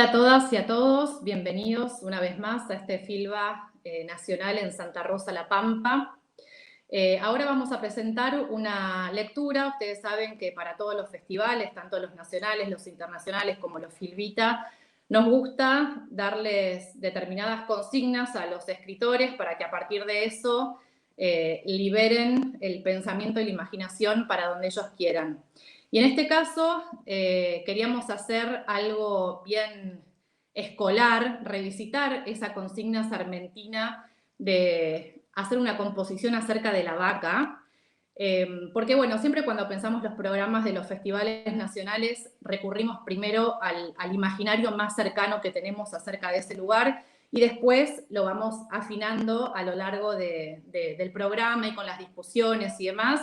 Hola a todas y a todos, bienvenidos una vez más a este FILBA nacional en Santa Rosa, La Pampa. Ahora vamos a presentar una lectura. Ustedes saben que para todos los festivales, tanto los nacionales, los internacionales como los FILBITA, nos gusta darles determinadas consignas a los escritores para que a partir de eso liberen el pensamiento y la imaginación para donde ellos quieran. Y en este caso queríamos hacer algo bien escolar, revisitar esa consigna sarmentina de hacer una composición acerca de la vaca, porque bueno, siempre cuando pensamos los programas de los festivales nacionales recurrimos primero al imaginario más cercano que tenemos acerca de ese lugar y después lo vamos afinando a lo largo del programa y con las discusiones y demás,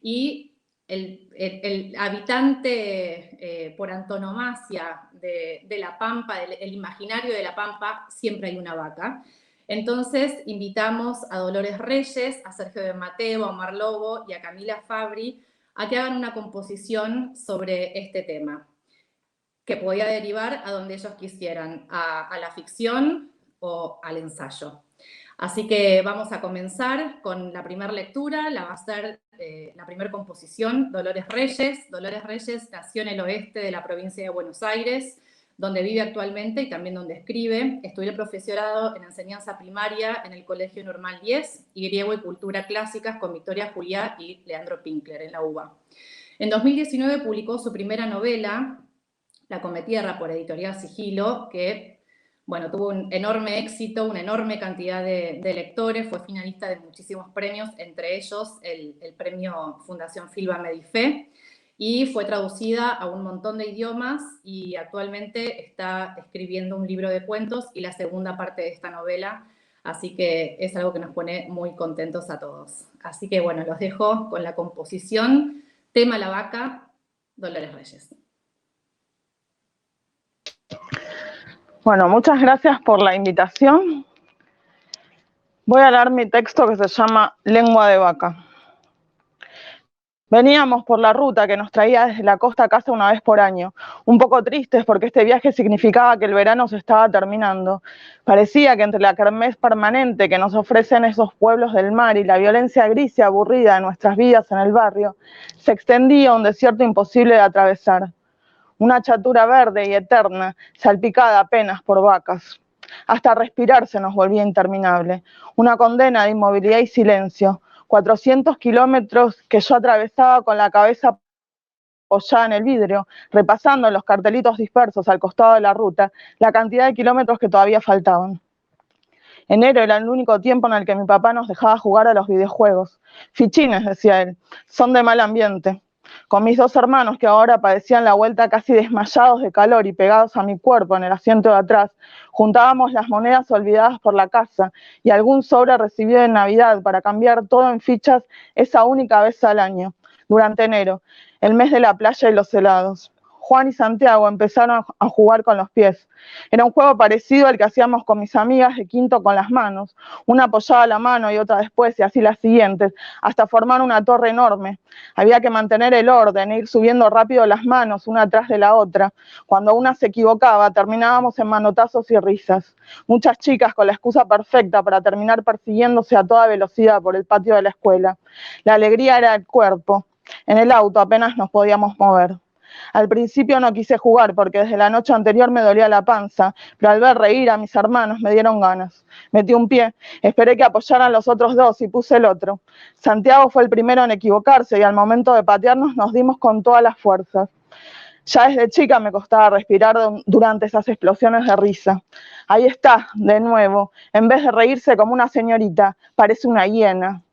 y el habitante por antonomasia de La Pampa, el imaginario de La Pampa, siempre hay una vaca. Entonces invitamos a Dolores Reyes, a Sergio de Mateo, a Omar Lobo y a Camila Fabri a que hagan una composición sobre este tema, que podía derivar a donde ellos quisieran, a la ficción o al ensayo. Así que vamos a comenzar con la primera lectura, la va a ser la primera composición, Dolores Reyes. Dolores Reyes nació en el oeste de la provincia de Buenos Aires, donde vive actualmente y también donde escribe. Estudió el profesorado en enseñanza primaria en el Colegio Normal 10 y griego y cultura clásicas con Victoria Juliá y Leandro Pinkler en la UBA. En 2019 publicó su primera novela, La Cometierra, por Editorial Sigilo, que bueno, tuvo un enorme éxito, una enorme cantidad de lectores, fue finalista de muchísimos premios, entre ellos el premio Fundación Filba Medife, y fue traducida a un montón de idiomas y actualmente está escribiendo un libro de cuentos y la segunda parte de esta novela, así que es algo que nos pone muy contentos a todos. Así que bueno, los dejo con la composición Tema la vaca, Dolores Reyes. Bueno, muchas gracias por la invitación. Voy a leer mi texto que se llama Lengua de vaca. Veníamos por la ruta que nos traía desde la costa a casa una vez por año, un poco tristes porque este viaje significaba que el verano se estaba terminando. Parecía que entre la kermés permanente que nos ofrecen esos pueblos del mar y la violencia gris y aburrida de nuestras vidas en el barrio, se extendía un desierto imposible de atravesar. Una chatura verde y eterna, salpicada apenas por vacas. Hasta respirar se nos volvía interminable. Una condena de inmovilidad y silencio. 400 kilómetros que yo atravesaba con la cabeza apoyada en el vidrio, repasando en los cartelitos dispersos al costado de la ruta la cantidad de kilómetros que todavía faltaban. Enero era el único tiempo en el que mi papá nos dejaba jugar a los videojuegos. Fichines, decía él, son de mal ambiente. Con mis dos hermanos, que ahora padecían la vuelta casi desmayados de calor y pegados a mi cuerpo en el asiento de atrás, juntábamos las monedas olvidadas por la casa y algún sobre recibido en Navidad para cambiar todo en fichas esa única vez al año, durante enero, el mes de la playa y los helados. Juan y Santiago empezaron a jugar con los pies. Era un juego parecido al que hacíamos con mis amigas de quinto con las manos. Una apoyaba la mano y otra después, y así las siguientes, hasta formar una torre enorme. Había que mantener el orden, ir subiendo rápido las manos, una atrás de la otra. Cuando una se equivocaba, terminábamos en manotazos y risas. Muchas chicas con la excusa perfecta para terminar persiguiéndose a toda velocidad por el patio de la escuela. La alegría era el cuerpo. En el auto apenas nos podíamos mover. Al principio no quise jugar porque desde la noche anterior me dolía la panza, pero al ver reír a mis hermanos me dieron ganas. Metí un pie, esperé que apoyaran los otros dos y puse el otro. Santiago fue el primero en equivocarse y al momento de patearnos nos dimos con todas las fuerzas. Ya desde chica me costaba respirar durante esas explosiones de risa. Ahí está, de nuevo, en vez de reírse como una señorita, parece una hiena.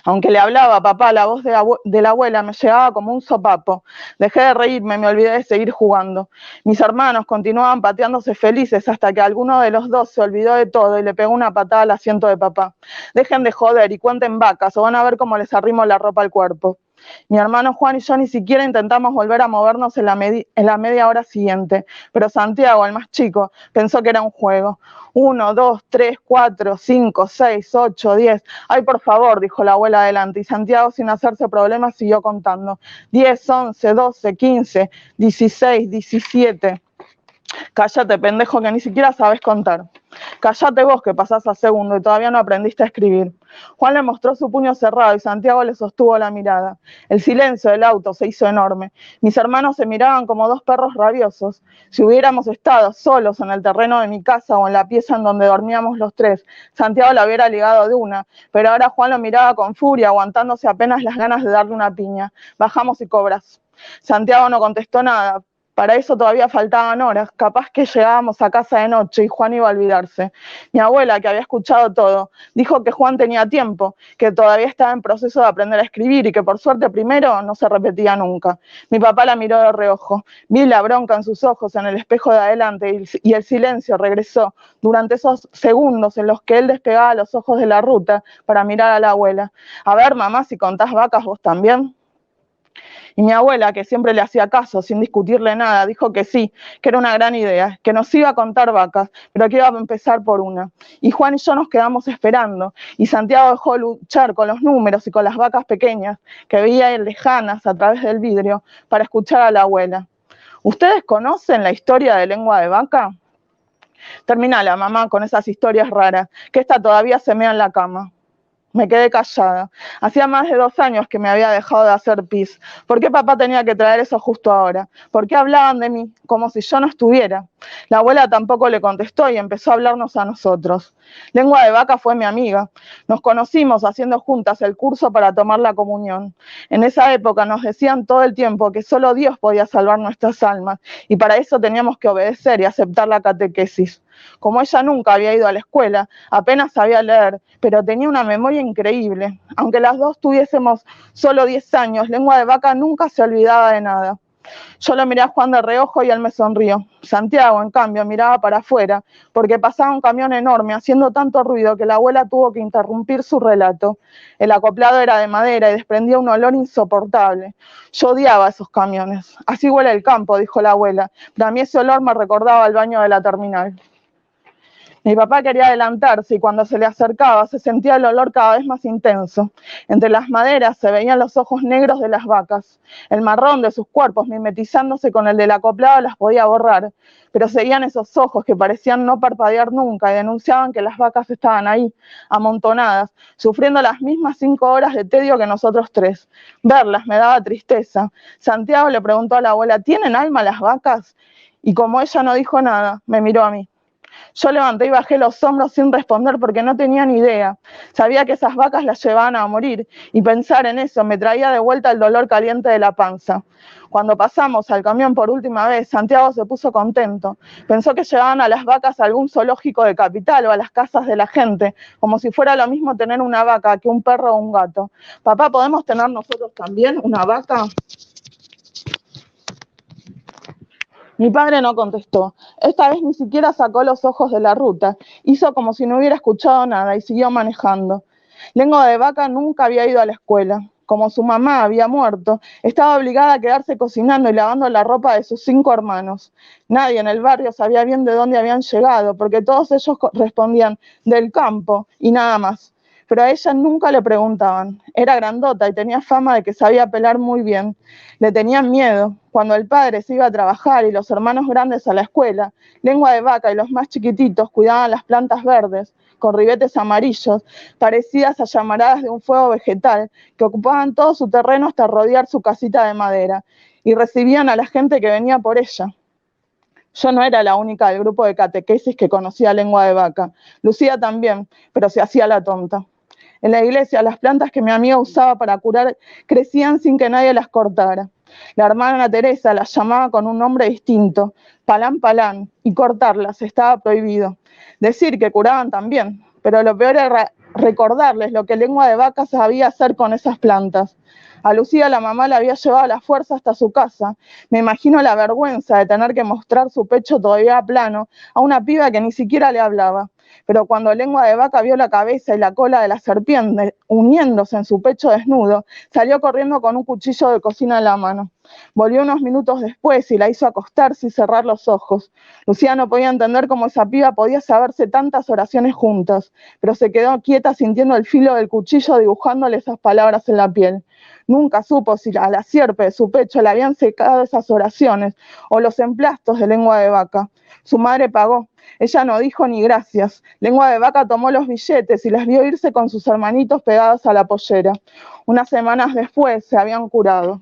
Aunque le hablaba a papá, la voz de la abuela me llegaba como un sopapo. Dejé de reírme, me olvidé de seguir jugando. Mis hermanos continuaban pateándose felices hasta que alguno de los dos se olvidó de todo y le pegó una patada al asiento de papá. Dejen de joder y cuenten vacas o van a ver cómo les arrimo la ropa al cuerpo. Mi hermano Juan y yo ni siquiera intentamos volver a movernos en la media hora siguiente, pero Santiago, el más chico, pensó que era un juego. 1, 2, 3, 4, 5, 6, 8, 10. Ay, por favor, dijo la abuela adelante, y Santiago, sin hacerse problemas, siguió contando. 10, 11, 12, 15, 16, 17. Cállate, pendejo, que ni siquiera sabes contar. Cállate vos, que pasás a segundo y todavía no aprendiste a escribir. Juan le mostró su puño cerrado y Santiago le sostuvo la mirada. El silencio del auto se hizo enorme. Mis hermanos se miraban como dos perros rabiosos. Si hubiéramos estado solos en el terreno de mi casa o en la pieza en donde dormíamos los tres, Santiago la hubiera ligado de una, pero ahora Juan lo miraba con furia, aguantándose apenas las ganas de darle una piña. Bajamos y cobras. Santiago no contestó nada. Para eso todavía faltaban horas, capaz que llegábamos a casa de noche y Juan iba a olvidarse. Mi abuela, que había escuchado todo, dijo que Juan tenía tiempo, que todavía estaba en proceso de aprender a escribir y que por suerte primero no se repetía nunca. Mi papá la miró de reojo, vi la bronca en sus ojos en el espejo de adelante y el silencio regresó durante esos segundos en los que él despegaba los ojos de la ruta para mirar a la abuela. A ver, mamá, si contás vacas vos también. Y mi abuela, que siempre le hacía caso sin discutirle nada, dijo que sí, que era una gran idea, que nos iba a contar vacas, pero que iba a empezar por una. Y Juan y yo nos quedamos esperando, y Santiago dejó luchar con los números y con las vacas pequeñas, que veía lejanas a través del vidrio, para escuchar a la abuela. ¿Ustedes conocen la historia de lengua de vaca? Terminala, mamá, con esas historias raras, que esta todavía se mea en la cama. Me quedé callada. Hacía más de 2 años que me había dejado de hacer pis. ¿Por qué papá tenía que traer eso justo ahora? ¿Por qué hablaban de mí como si yo no estuviera? La abuela tampoco le contestó y empezó a hablarnos a nosotros. Lengua de Vaca fue mi amiga. Nos conocimos haciendo juntas el curso para tomar la comunión. En esa época nos decían todo el tiempo que solo Dios podía salvar nuestras almas y para eso teníamos que obedecer y aceptar la catequesis. Como ella nunca había ido a la escuela, apenas sabía leer, pero tenía una memoria increíble. Aunque las dos tuviésemos solo 10 años, Lengua de Vaca nunca se olvidaba de nada. Yo lo miré a Juan de reojo y él me sonrió. Santiago, en cambio, miraba para afuera, porque pasaba un camión enorme haciendo tanto ruido que la abuela tuvo que interrumpir su relato. El acoplado era de madera y desprendía un olor insoportable. Yo odiaba esos camiones. Así huele el campo, dijo la abuela, pero a mí ese olor me recordaba al baño de la terminal. Mi papá quería adelantarse y cuando se le acercaba se sentía el olor cada vez más intenso. Entre las maderas se veían los ojos negros de las vacas. El marrón de sus cuerpos, mimetizándose con el del acoplado, las podía borrar, pero seguían esos ojos que parecían no parpadear nunca y denunciaban que las vacas estaban ahí, amontonadas, sufriendo las mismas 5 horas de tedio que nosotros tres. Verlas me daba tristeza. Santiago le preguntó a la abuela, ¿tienen alma las vacas? Y como ella no dijo nada, me miró a mí. Yo levanté y bajé los hombros sin responder porque no tenía ni idea. Sabía que esas vacas las llevaban a morir y pensar en eso me traía de vuelta el dolor caliente de la panza. Cuando pasamos al camión por última vez, Santiago se puso contento. Pensó que llevaban a las vacas a algún zoológico de Capital o a las casas de la gente, como si fuera lo mismo tener una vaca que un perro o un gato. Papá, ¿podemos tener nosotros también una vaca? Mi padre no contestó. Esta vez ni siquiera sacó los ojos de la ruta. Hizo como si no hubiera escuchado nada y siguió manejando. Lengua de Vaca nunca había ido a la escuela. Como su mamá había muerto, estaba obligada a quedarse cocinando y lavando la ropa de sus 5 hermanos. Nadie en el barrio sabía bien de dónde habían llegado, porque todos ellos respondían del campo y nada más. Pero a ella nunca le preguntaban. Era grandota y tenía fama de que sabía pelar muy bien. Le tenían miedo. Cuando el padre se iba a trabajar y los hermanos grandes a la escuela, Lengua de Vaca y los más chiquititos cuidaban las plantas verdes, con ribetes amarillos, parecidas a llamaradas de un fuego vegetal, que ocupaban todo su terreno hasta rodear su casita de madera, y recibían a la gente que venía por ella. Yo no era la única del grupo de catequesis que conocía Lengua de Vaca. Lucía también, pero se hacía la tonta. En la iglesia, las plantas que mi amiga usaba para curar crecían sin que nadie las cortara. La hermana Teresa las llamaba con un nombre distinto, palán palán, y cortarlas estaba prohibido. Decir que curaban también, pero lo peor era recordarles lo que Lengua de Vaca sabía hacer con esas plantas. A Lucía la mamá la había llevado a la fuerza hasta su casa. Me imagino la vergüenza de tener que mostrar su pecho todavía plano a una piba que ni siquiera le hablaba. pero cuando Lengua de Vaca vio la cabeza y la cola de la serpiente uniéndose en su pecho desnudo, salió corriendo con un cuchillo de cocina en la mano. Volvió unos minutos después y la hizo acostarse y cerrar los ojos. Lucía no podía entender cómo esa piba podía saberse tantas oraciones juntas, pero se quedó quieta sintiendo el filo del cuchillo dibujándole esas palabras en la piel. Nunca supo si a la sierpe de su pecho le habían secado esas oraciones o los emplastos de Lengua de Vaca. Su madre pagó. Ella no dijo ni gracias. Lengua de Vaca tomó los billetes y las vio irse con sus hermanitos pegados a la pollera. Unas semanas después se habían curado.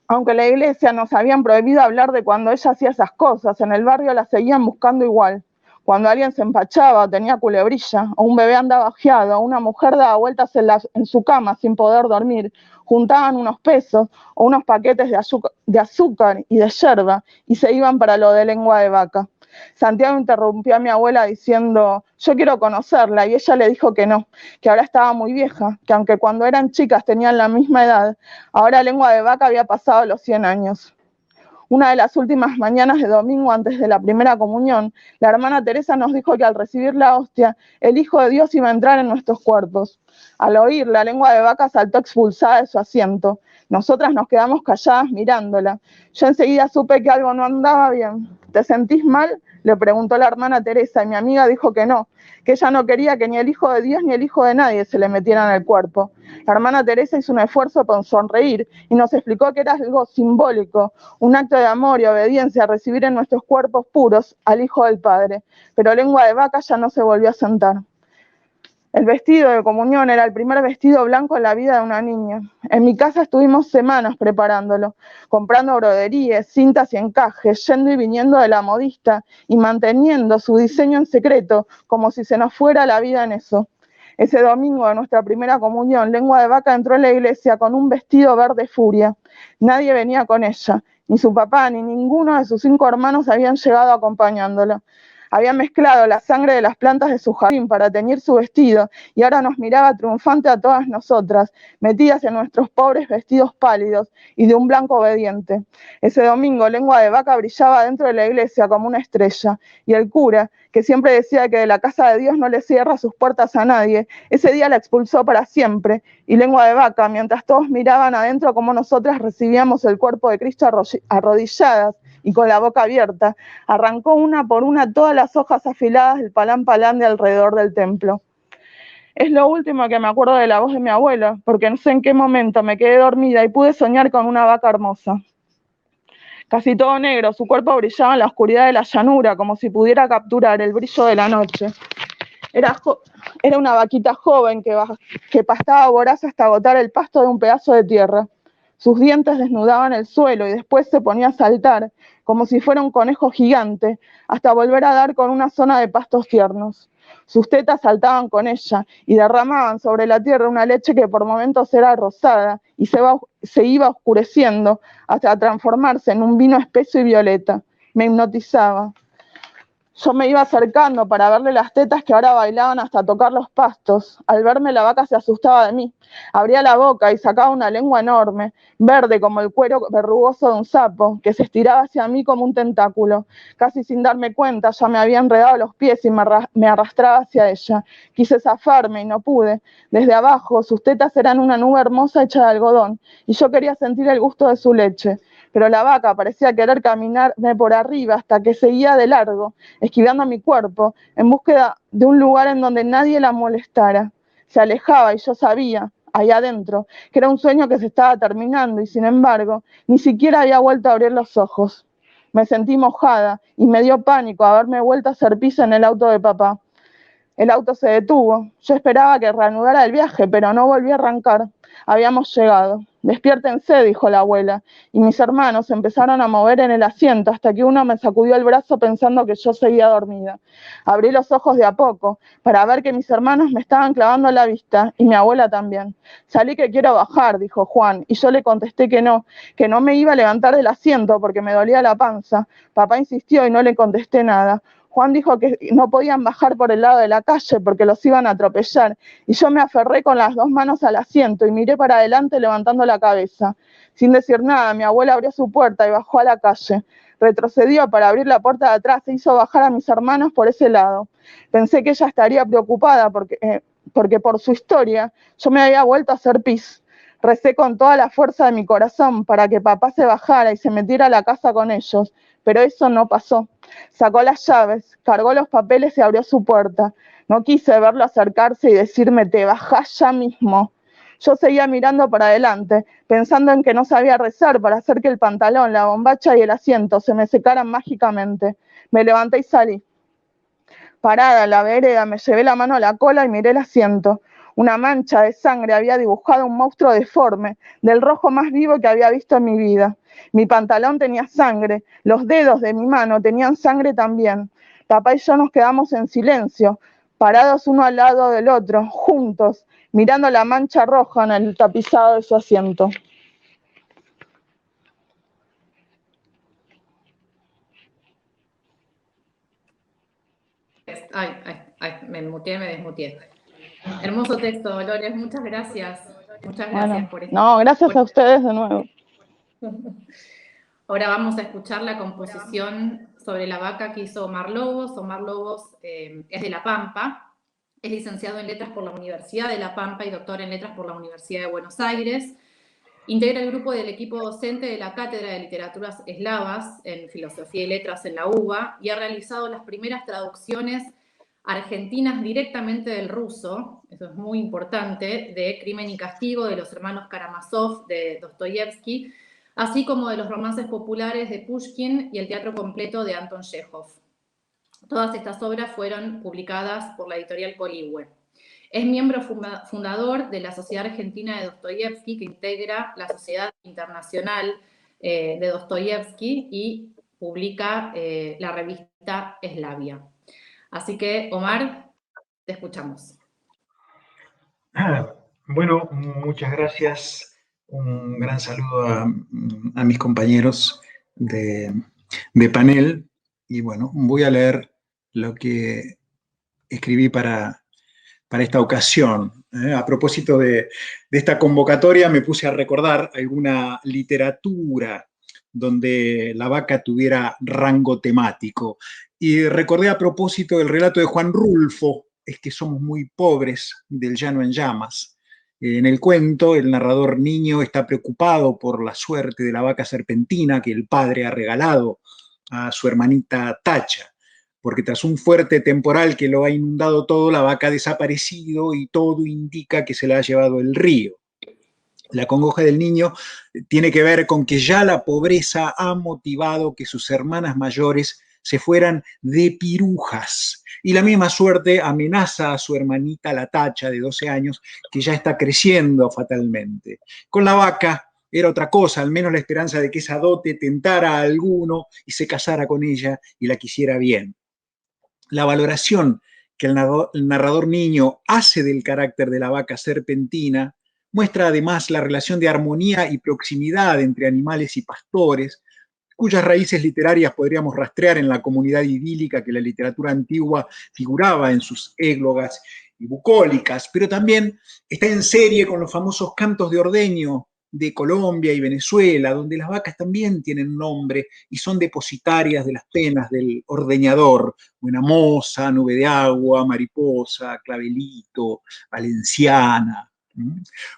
Aunque la iglesia nos habían prohibido hablar de cuando ella hacía esas cosas, en el barrio la seguían buscando igual. Cuando alguien se empachaba o tenía culebrilla, o un bebé andaba ojeado, o una mujer daba vueltas en su cama sin poder dormir, juntaban unos pesos o unos paquetes de azúcar y de yerba y se iban para lo de Lengua de Vaca. Santiago interrumpió a mi abuela diciendo, yo quiero conocerla, y ella le dijo que no, que ahora estaba muy vieja, que aunque cuando eran chicas tenían la misma edad, ahora Lengua de Vaca había pasado los 100 años. Una de las últimas mañanas de domingo antes de la primera comunión, la hermana Teresa nos dijo que al recibir la hostia, el Hijo de Dios iba a entrar en nuestros cuerpos. Al oír, la Lengua de Vaca saltó expulsada de su asiento. Nosotras nos quedamos calladas mirándola. Yo enseguida supe que algo no andaba bien. ¿Te sentís mal?, le preguntó la hermana Teresa, y mi amiga dijo que no, que ella no quería que ni el Hijo de Dios ni el Hijo de nadie se le metieran en el cuerpo. La hermana Teresa hizo un esfuerzo por sonreír y nos explicó que era algo simbólico, un acto de amor y obediencia a recibir en nuestros cuerpos puros al Hijo del Padre. Pero Lengua de Vaca ya no se volvió a sentar. El vestido de comunión era el primer vestido blanco en la vida de una niña. En mi casa estuvimos semanas preparándolo, comprando broderíes, cintas y encajes, yendo y viniendo de la modista y manteniendo su diseño en secreto, como si se nos fuera la vida en eso. Ese domingo de nuestra primera comunión, Lengua de Vaca entró en la iglesia con un vestido verde furia. Nadie venía con ella, ni su papá ni ninguno de sus 5 hermanos habían llegado acompañándola. Había mezclado la sangre de las plantas de su jardín para teñir su vestido y ahora nos miraba triunfante a todas nosotras, metidas en nuestros pobres vestidos pálidos y de un blanco obediente. Ese domingo Lengua de Vaca brillaba dentro de la iglesia como una estrella, y el cura, que siempre decía que de la casa de Dios no le cierra sus puertas a nadie, ese día la expulsó para siempre, y Lengua de Vaca, mientras todos miraban adentro como nosotras recibíamos el cuerpo de Cristo arrodilladas y con la boca abierta, arrancó una por una todas las hojas afiladas del palán de alrededor del templo. Es lo último que me acuerdo de la voz de mi abuela, porque no sé en qué momento me quedé dormida y pude soñar con una vaca hermosa. Casi todo negro, su cuerpo brillaba en la oscuridad de la llanura, como si pudiera capturar el brillo de la noche. Era una vaquita joven que pastaba voraz hasta agotar el pasto de un pedazo de tierra. Sus dientes desnudaban el suelo y después se ponía a saltar, como si fuera un conejo gigante, hasta volver a dar con una zona de pastos tiernos. Sus tetas saltaban con ella y derramaban sobre la tierra una leche que por momentos era rosada y se iba oscureciendo hasta transformarse en un vino espeso y violeta. Me hipnotizaba. Yo me iba acercando para verle las tetas que ahora bailaban hasta tocar los pastos. Al verme, la vaca se asustaba de mí. Abría la boca y sacaba una lengua enorme, verde como el cuero verrugoso de un sapo, que se estiraba hacia mí como un tentáculo. Casi sin darme cuenta, ya me había enredado los pies y me arrastraba hacia ella. Quise zafarme y no pude. Desde abajo, sus tetas eran una nube hermosa hecha de algodón, y yo quería sentir el gusto de su leche. Pero la vaca parecía querer caminarme por arriba hasta que seguía de largo, esquivando mi cuerpo, en búsqueda de un lugar en donde nadie la molestara. Se alejaba y yo sabía, ahí adentro, que era un sueño que se estaba terminando y sin embargo, ni siquiera había vuelto a abrir los ojos. Me sentí mojada y me dio pánico haberme vuelto a hacer pis en el auto de papá. El auto se detuvo. Yo esperaba que reanudara el viaje, pero no volvió a arrancar. Habíamos llegado. Despiértense, dijo la abuela, y mis hermanos empezaron a mover en el asiento hasta que uno me sacudió el brazo pensando que yo seguía dormida. Abrí los ojos de a poco para ver que mis hermanos me estaban clavando la vista y mi abuela también. Salí que quiero bajar, dijo Juan, y yo le contesté que no me iba a levantar del asiento porque me dolía la panza. Papá insistió y no le contesté nada. Juan dijo que no podían bajar por el lado de la calle porque los iban a atropellar, y yo me aferré con las 2 manos al asiento y miré para adelante levantando la cabeza. Sin decir nada, mi abuela abrió su puerta y bajó a la calle. Retrocedió para abrir la puerta de atrás e hizo bajar a mis hermanos por ese lado. Pensé que ella estaría preocupada porque por su historia yo me había vuelto a hacer pis. Recé con toda la fuerza de mi corazón para que papá se bajara y se metiera a la casa con ellos, pero eso no pasó. Sacó las llaves, cargó los papeles y abrió su puerta. No quise verlo acercarse y decirme, te bajás ya mismo. Yo seguía mirando para adelante, pensando en que no sabía rezar para hacer que el pantalón, la bombacha y el asiento se me secaran mágicamente. Me levanté y salí. Parada en la vereda, me llevé la mano a la cola y miré el asiento. Una mancha de sangre había dibujado un monstruo deforme, del rojo más vivo que había visto en mi vida. Mi pantalón tenía sangre, los dedos de mi mano tenían sangre también. Papá y yo nos quedamos en silencio, parados uno al lado del otro, juntos, mirando la mancha roja en el tapizado de su asiento. Me muteé, me desmuteé. Hermoso texto, Dolores, muchas gracias. Muchas gracias por esto. No, gracias a ustedes de nuevo. Ahora vamos a escuchar la composición sobre la vaca que hizo Omar Lobos. Omar Lobos es de La Pampa, es licenciado en Letras por la Universidad de La Pampa y doctor en Letras por la Universidad de Buenos Aires. Integra el grupo del equipo docente de la Cátedra de Literaturas Eslavas en Filosofía y Letras en la UBA y ha realizado las primeras traducciones argentinas directamente del ruso, eso es muy importante, de Crimen y Castigo de los hermanos Karamazov de Dostoyevsky, así como de los romances populares de Pushkin y el teatro completo de Anton Chekhov. Todas estas obras fueron publicadas por la editorial Poligüe. Es miembro fundador de la Sociedad Argentina de Dostoyevsky, que integra la Sociedad Internacional de Dostoyevsky y publica la revista Eslavia. Así que, Omar, te escuchamos. Bueno, muchas gracias. Un gran saludo a mis compañeros de panel. Y bueno, voy a leer lo que escribí para esta ocasión. A propósito de esta convocatoria, me puse a recordar alguna literatura donde la vaca tuviera rango temático. Y recordé a propósito el relato de Juan Rulfo, Es que somos muy pobres, del Llano en Llamas. En el cuento, el narrador niño está preocupado por la suerte de la vaca serpentina que el padre ha regalado a su hermanita Tacha, porque tras un fuerte temporal que lo ha inundado todo, la vaca ha desaparecido y todo indica que se la ha llevado el río. La congoja del niño tiene que ver con que ya la pobreza ha motivado que sus hermanas mayores se fueran de pirujas. Y la misma suerte amenaza a su hermanita la Tacha, de 12 años, que ya está creciendo fatalmente. Con la vaca era otra cosa, al menos la esperanza de que esa dote tentara a alguno y se casara con ella y la quisiera bien. La valoración que el narrador niño hace del carácter de la vaca serpentina muestra además la relación de armonía y proximidad entre animales y pastores, cuyas raíces literarias podríamos rastrear en la comunidad idílica que la literatura antigua figuraba en sus églogas y bucólicas, pero también está en serie con los famosos cantos de ordeño de Colombia y Venezuela, donde las vacas también tienen nombre y son depositarias de las penas del ordeñador: Buena Moza, Nube de Agua, Mariposa, Clavelito, Valenciana.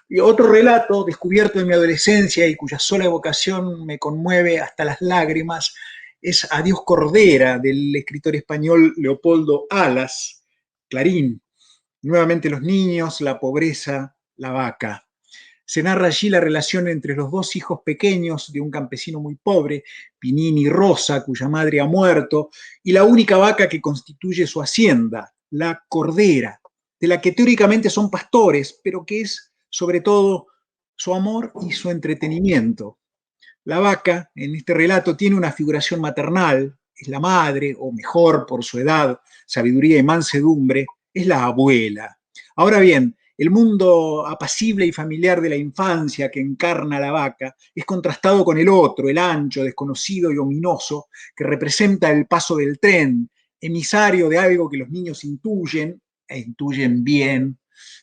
Y otro relato descubierto en mi adolescencia y cuya sola evocación me conmueve hasta las lágrimas es Adiós Cordera, del escritor español Leopoldo Alas, Clarín. Nuevamente los niños, la pobreza, la vaca. Se narra allí la relación entre los dos hijos pequeños de un campesino muy pobre, Pinín y Rosa, cuya madre ha muerto, y la única vaca que constituye su hacienda, la Cordera, de la que teóricamente son pastores, pero que es sobre todo su amor y su entretenimiento. La vaca, en este relato, tiene una figuración maternal, es la madre, o mejor, por su edad, sabiduría y mansedumbre, es la abuela. Ahora bien, el mundo apacible y familiar de la infancia que encarna la vaca es contrastado con el otro, el ancho, desconocido y ominoso, que representa el paso del tren, emisario de algo que los niños intuyen, e intuyen bien,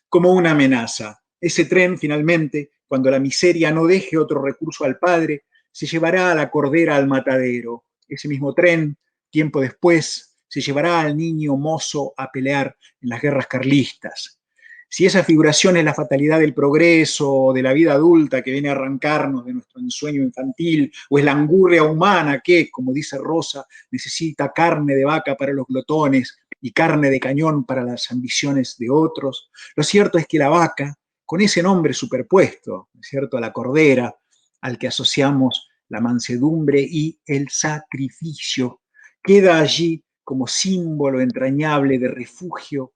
como una amenaza. Ese tren, finalmente, cuando la miseria no deje otro recurso al padre, se llevará a la cordera al matadero. ese mismo tren, tiempo después, se llevará al niño mozo a pelear en las guerras carlistas. Si esa figuración es la fatalidad del progreso o de la vida adulta que viene a arrancarnos de nuestro ensueño infantil, o es la angurria humana que, como dice Rosa, necesita carne de vaca para los glotones y carne de cañón para las ambiciones de otros, lo cierto es que la vaca, con ese nombre superpuesto, ¿cierto?, a la cordera, al que asociamos la mansedumbre y el sacrificio, queda allí como símbolo entrañable de refugio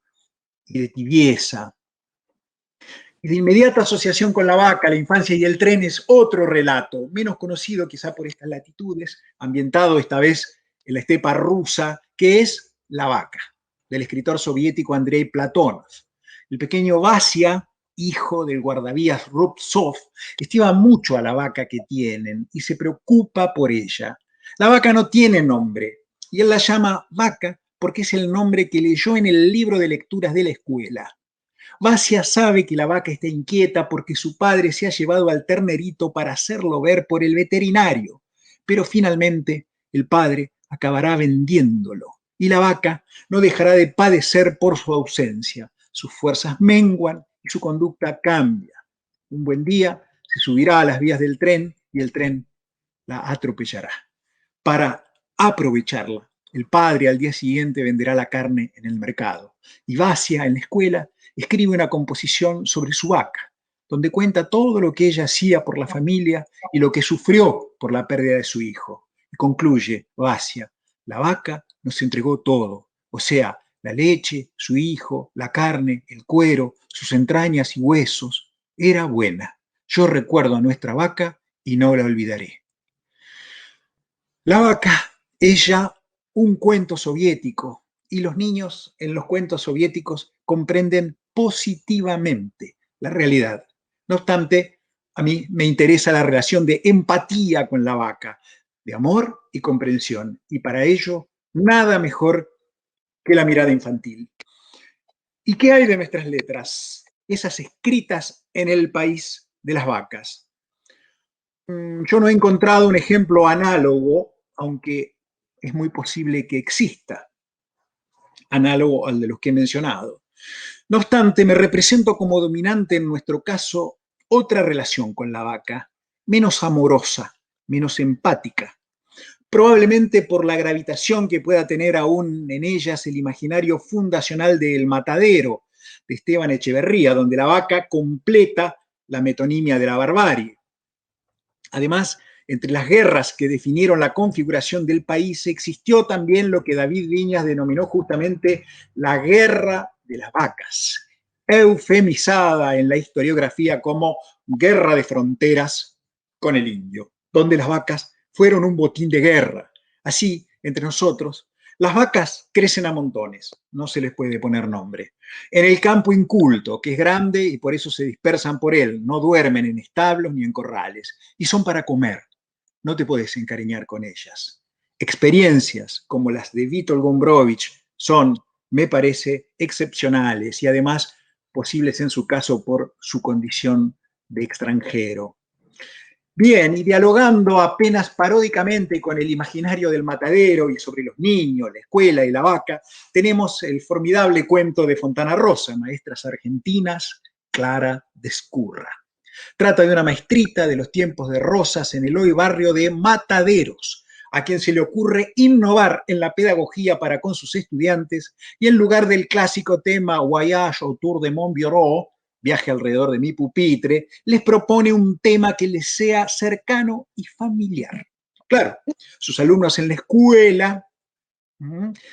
y de tibieza. Y de inmediata asociación con la vaca, la infancia y el tren es otro relato, menos conocido quizá por estas latitudes, ambientado esta vez en la estepa rusa, que es La vaca, del escritor soviético Andrei Platonov. El pequeño Vasia, hijo del guardavías Rubtsov, estima mucho a la vaca que tienen y se preocupa por ella. La vaca no tiene nombre y él la llama vaca porque es el nombre que leyó en el libro de lecturas de la escuela. Vasia sabe que la vaca está inquieta porque su padre se ha llevado al ternerito para hacerlo ver por el veterinario, pero finalmente el padre acabará vendiéndolo y la vaca no dejará de padecer por su ausencia. Sus fuerzas menguan y su conducta cambia. Un buen día se subirá a las vías del tren y el tren la atropellará. Para aprovecharla, el padre al día siguiente venderá la carne en el mercado y Vasia en la escuela escribe una composición sobre su vaca, donde cuenta todo lo que ella hacía por la familia y lo que sufrió por la pérdida de su hijo. Y concluye Vasia: la vaca nos entregó todo, o sea, la leche, su hijo, la carne, el cuero, sus entrañas y huesos. Era buena. Yo recuerdo a nuestra vaca y no la olvidaré. La vaca es ya un cuento soviético y los niños en los cuentos soviéticos comprenden positivamente la realidad. No obstante, a mí me interesa la relación de empatía con la vaca, de amor y comprensión, y para ello nada mejor que la mirada infantil. ¿Y qué hay de nuestras letras? Esas escritas en el país de las vacas. Yo no he encontrado un ejemplo análogo, aunque es muy posible que exista, análogo al de los que he mencionado. No obstante, me represento como dominante en nuestro caso otra relación con la vaca, menos amorosa, menos empática, probablemente por la gravitación que pueda tener aún en ellas el imaginario fundacional de El Matadero, de Esteban Echeverría, donde la vaca completa la metonimia de la barbarie. Además, entre las guerras que definieron la configuración del país existió también lo que David Viñas denominó justamente la guerra de las vacas, eufemizada en la historiografía como guerra de fronteras con el indio, donde las vacas fueron un botín de guerra. Así, entre nosotros, las vacas crecen a montones, no se les puede poner nombre. En el campo inculto, que es grande y por eso se dispersan por él, no duermen en establos ni en corrales, y son para comer. No te puedes encariñar con ellas. Experiencias como las de Vítor Gombrowicz son, me parece, excepcionales y además posibles en su caso por su condición de extranjero. Bien, y dialogando apenas paródicamente con el imaginario del matadero y sobre los niños, la escuela y la vaca, tenemos el formidable cuento de Fontana Rosa, Maestras Argentinas, Clara de Escurra. Trata de una maestrita de los tiempos de Rosas en el hoy barrio de Mataderos, a quien se le ocurre innovar en la pedagogía para con sus estudiantes y en lugar del clásico tema Voyage autour de Montbureau, viaje alrededor de mi pupitre, les propone un tema que les sea cercano y familiar. Claro, sus alumnos en la escuela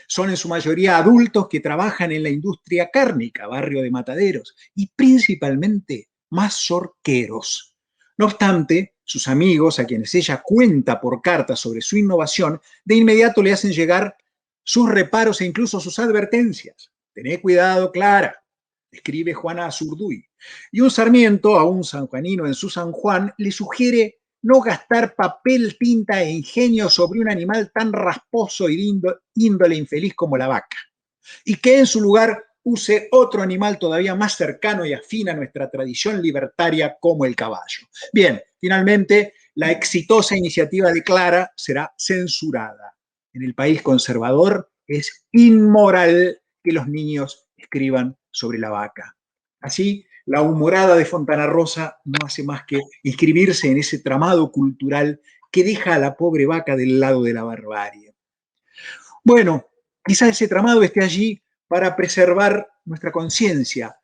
son en su mayoría adultos que trabajan en la industria cárnica, barrio de Mataderos, y principalmente mazorqueros. No obstante, sus amigos, a quienes ella cuenta por carta sobre su innovación, de inmediato le hacen llegar sus reparos e incluso sus advertencias. Tené cuidado, Clara, escribe Juana Azurduy. Y un Sarmiento, a un sanjuanino en su San Juan, le sugiere no gastar papel, tinta e ingenio sobre un animal tan rasposo y de índole infeliz como la vaca, y que en su lugar use otro animal todavía más cercano y afín a nuestra tradición libertaria como el caballo. Bien, Finalmente, la exitosa iniciativa de Clara será censurada. En el país conservador es inmoral que los niños escriban sobre la vaca. Así, la humorada de Fontana Rosa no hace más que inscribirse en ese tramado cultural que deja a la pobre vaca del lado de la barbarie. Bueno, quizá ese tramado esté allí para preservar nuestra conciencia.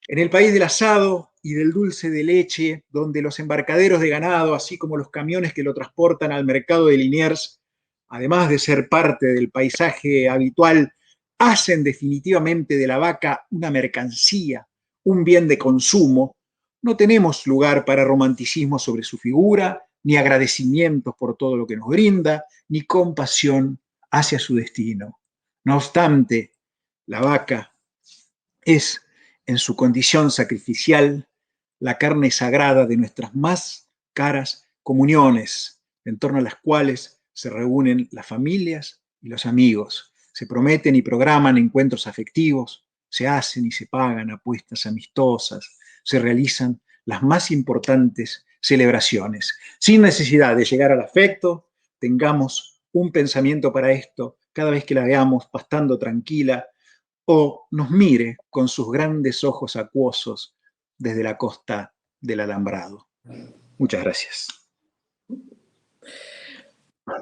En el país del asado y del dulce de leche, donde los embarcaderos de ganado, así como los camiones que lo transportan al mercado de Liniers, además de ser parte del paisaje habitual, hacen definitivamente de la vaca una mercancía, un bien de consumo, no tenemos lugar para romanticismo sobre su figura, ni agradecimientos por todo lo que nos brinda, ni compasión hacia su destino. No obstante, la vaca es, en su condición sacrificial, la carne sagrada de nuestras más caras comuniones, en torno a las cuales se reúnen las familias y los amigos, se prometen y programan encuentros afectivos, se hacen y se pagan apuestas amistosas, se realizan las más importantes celebraciones. Sin necesidad de llegar al afecto, tengamos un pensamiento para esto cada vez que la veamos pastando tranquila o nos mire con sus grandes ojos acuosos desde la costa del Alambrado. Muchas gracias.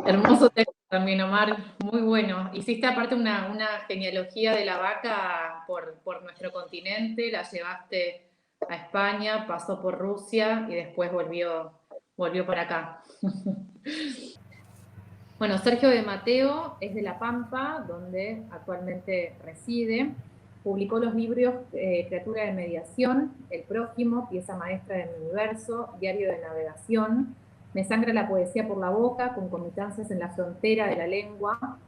Hermoso texto también, Omar, muy bueno. Hiciste aparte una genealogía de la vaca por nuestro continente, la llevaste a España, pasó por Rusia y después volvió para acá. Bueno, Sergio de Mateo es de La Pampa, donde actualmente reside. Publicó los libros Criatura de Mediación, El Prójimo, Pieza Maestra de mi Universo, Diario de Navegación, Me sangra la poesía por la boca, Concomitancias en la frontera de la lengua,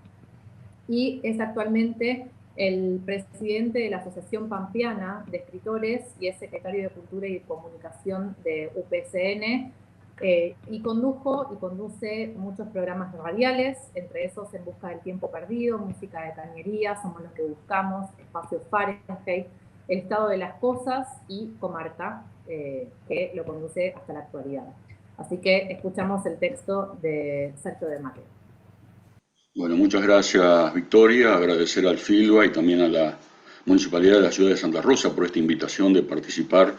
y es actualmente el presidente de la Asociación Pampeana de Escritores y es secretario de Cultura y Comunicación de UPCN, y conduce muchos programas radiales, entre esos En Busca del Tiempo Perdido, Música de Cañería, Somos los que Buscamos, Espacio Fahrenheit, El Estado de las Cosas y Comarca, que lo conduce hasta la actualidad. Así que escuchamos el texto de Sergio de Mateo. Bueno, muchas gracias, Victoria. Agradecer al FILBA y también a la Municipalidad de la Ciudad de Santa Rosa por esta invitación de participar,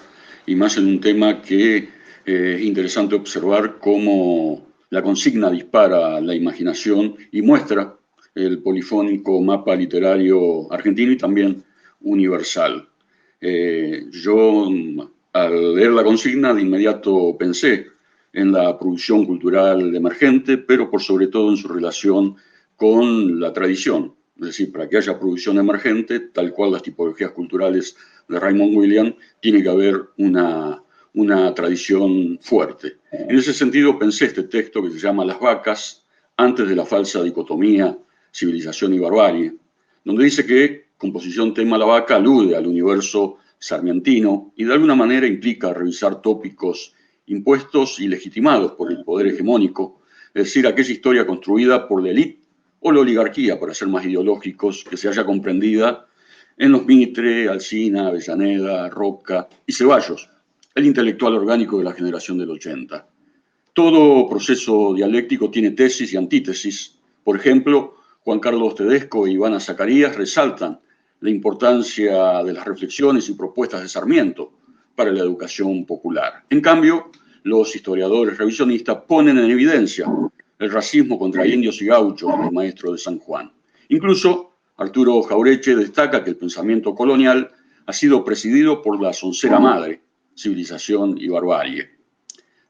y más en un tema que es interesante observar cómo la consigna dispara la imaginación y muestra el polifónico mapa literario argentino y también universal. Yo, al leer la consigna, de inmediato pensé en la producción cultural emergente, pero por sobre todo en su relación con la tradición. Es decir, para que haya producción emergente, tal cual las tipologías culturales de Raymond Williams, tiene que haber una tradición fuerte. En ese sentido pensé este texto que se llama Las vacas, antes de la falsa dicotomía civilización y barbarie, donde dice que composición tema La vaca alude al universo sarmientino y de alguna manera implica revisar tópicos impuestos y legitimados por el poder hegemónico, es decir, aquella historia construida por la élite o la oligarquía, para ser más ideológicos, que se haya comprendida en los Mitre, Alsina, Avellaneda, Roca y Ceballos, el intelectual orgánico de la generación del 80. Todo proceso dialéctico tiene tesis y antítesis. Por ejemplo, Juan Carlos Tedesco e Ivana Zacarías resaltan la importancia de las reflexiones y propuestas de Sarmiento para la educación popular. En cambio, los historiadores revisionistas ponen en evidencia el racismo contra indios y gauchos del maestro de San Juan. Incluso Arturo Jaureche destaca que el pensamiento colonial ha sido presidido por la soncera madre, civilización y barbarie.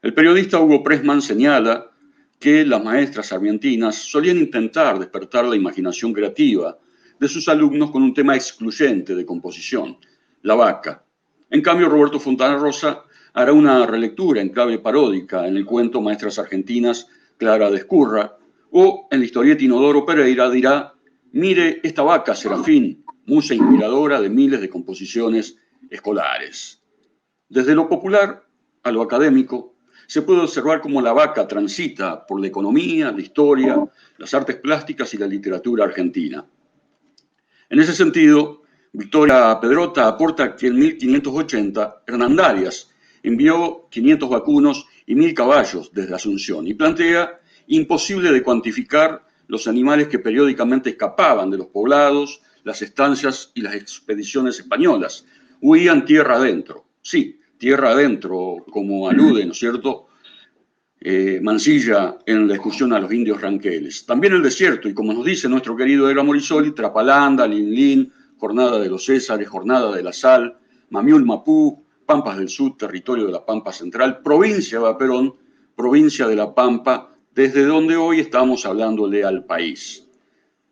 El periodista Hugo Pressman señala que las maestras sarmientinas solían intentar despertar la imaginación creativa de sus alumnos con un tema excluyente de composición, la vaca. En cambio, Roberto Fontana Rosa hará una relectura en clave paródica en el cuento Maestras Argentinas, Clara de Escurra, o en la historieta Inodoro Pereira dirá: mire esta vaca, Serafín, musa inspiradora de miles de composiciones escolares. Desde lo popular a lo académico, se puede observar cómo la vaca transita por la economía, la historia, las artes plásticas y la literatura argentina. En ese sentido, Victoria Pedrota aporta que en 1580 Hernán Darias envió 500 vacunos y 1000 caballos desde Asunción, y plantea imposible de cuantificar los animales que periódicamente escapaban de los poblados, las estancias y las expediciones españolas. Huían tierra adentro. Sí, tierra adentro, como alude, ¿no es cierto?, Mansilla en la excursión a los indios ranqueles. También el desierto, y como nos dice nuestro querido Era Morisoli, Trapalanda, Linlín, Jornada de los Césares, Jornada de la Sal, Mamiul Mapú, Pampas del Sur, territorio de la Pampa Central, provincia de Vaperón, provincia de la Pampa, desde donde hoy estamos hablándole al país.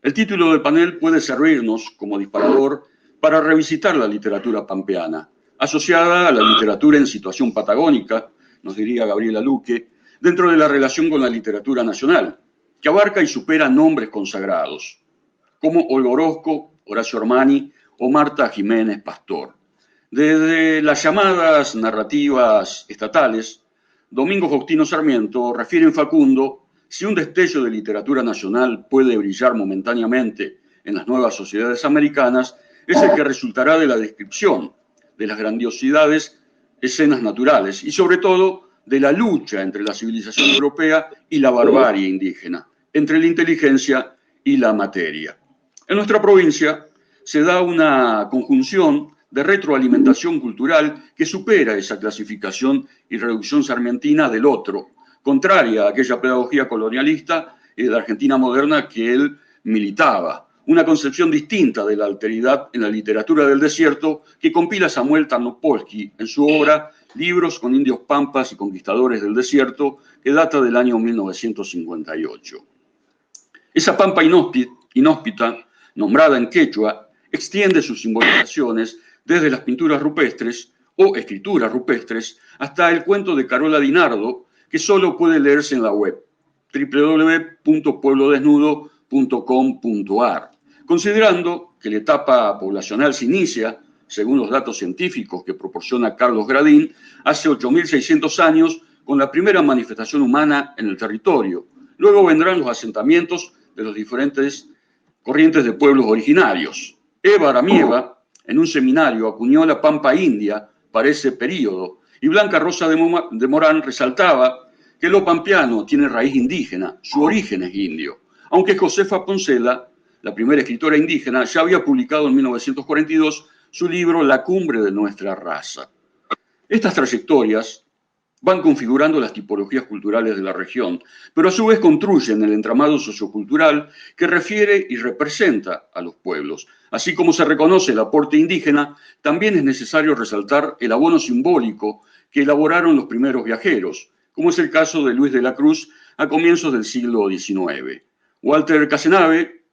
El título del panel puede servirnos como disparador para revisitar la literatura pampeana, asociada a la literatura en situación patagónica, nos diría Gabriela Luque, dentro de la relación con la literatura nacional, que abarca y supera nombres consagrados, como Olga Orozco, Horacio Armani o Marta Jiménez Pastor. Desde las llamadas narrativas estatales, Domingo Faustino Sarmiento refiere en Facundo: si un destello de literatura nacional puede brillar momentáneamente en las nuevas sociedades americanas, es el que resultará de la descripción de las grandiosidades, escenas naturales y sobre todo de la lucha entre la civilización europea y la barbarie indígena, entre la inteligencia y la materia. En nuestra provincia se da una conjunción de retroalimentación cultural que supera esa clasificación y reducción sarmientina del otro, contraria a aquella pedagogía colonialista de la Argentina moderna que él militaba. Una concepción distinta de la alteridad en la literatura del desierto que compila Samuel Tarnopolsky en su obra Libros con indios pampas y conquistadores del desierto, que data del año 1958. Esa pampa inhóspita, nombrada en quechua, extiende sus simbolizaciones desde las pinturas rupestres o escrituras rupestres hasta el cuento de Carola Di Nardo, que solo puede leerse en la web www.pueblodesnudo.com.ar, considerando que la etapa poblacional se inicia, según los datos científicos que proporciona Carlos Gradín, hace 8.600 años con la primera manifestación humana en el territorio. Luego vendrán los asentamientos de los diferentes corrientes de pueblos originarios. Eva Aramieva, en un seminario, acuñó la Pampa India para ese período, y Blanca Rosa de Morán resaltaba que lo pampeano tiene raíz indígena, su origen es indio, aunque Josefa Poncela, la primera escritora indígena, ya había publicado en 1942 su libro La cumbre de nuestra raza. Estas trayectorias van configurando las tipologías culturales de la región, pero a su vez construyen el entramado sociocultural que refiere y representa a los pueblos. Así como se reconoce el aporte indígena, también es necesario resaltar el abono simbólico que elaboraron los primeros viajeros, como es el caso de Luis de la Cruz a comienzos del siglo XIX. Walter Casenave,